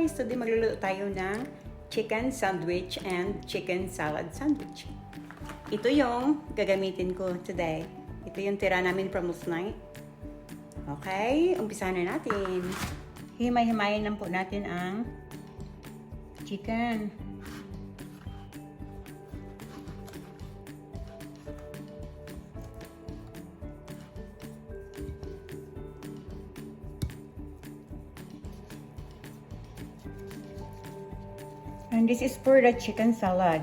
guys! Today magluluto tayo ng chicken sandwich and chicken salad sandwich. Ito yung gagamitin ko today. Ito yung tira namin from last night. Okay, umpisahan na natin. Himay-himayin lang po natin ang chicken. And this is for the chicken salad.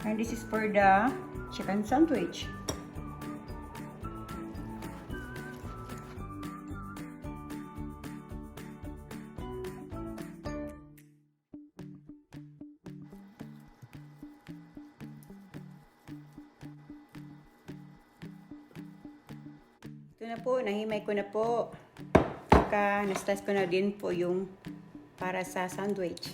And this is for the chicken sandwich. Ito na po, nahimay ko na po. Saka na-slice ko na din po yung para sa sandwich.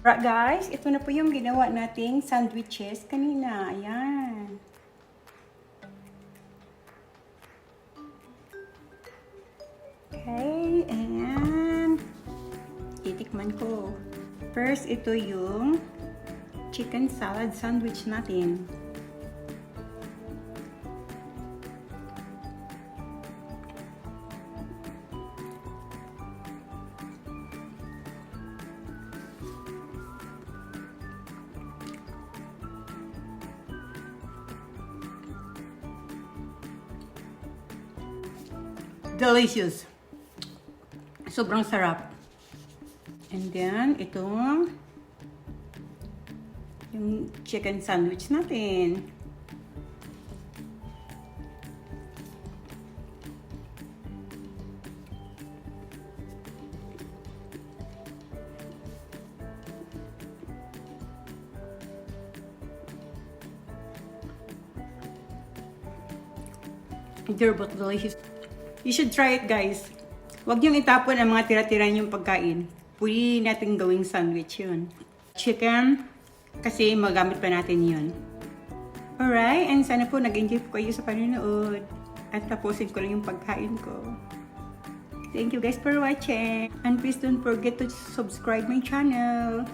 Right guys, ito na po yung ginawa nating sandwiches kanina. Ayan. Okay, and titikman ko. First, ito yung chicken salad sandwich natin. Delicious. Sobrang sarap. And then, itong yung chicken sandwich natin. They're both delicious. You should try it, guys. Huwag niyong itapon ang mga tira-tira niyong pagkain. Pwede natin gawing sandwich yun. Chicken, kasi magamit pa natin yun. Alright, and sana po nag-enjoy po kayo sa panonood. At tapusin ko lang yung pagkain ko. Thank you guys for watching. And please don't forget to subscribe my channel.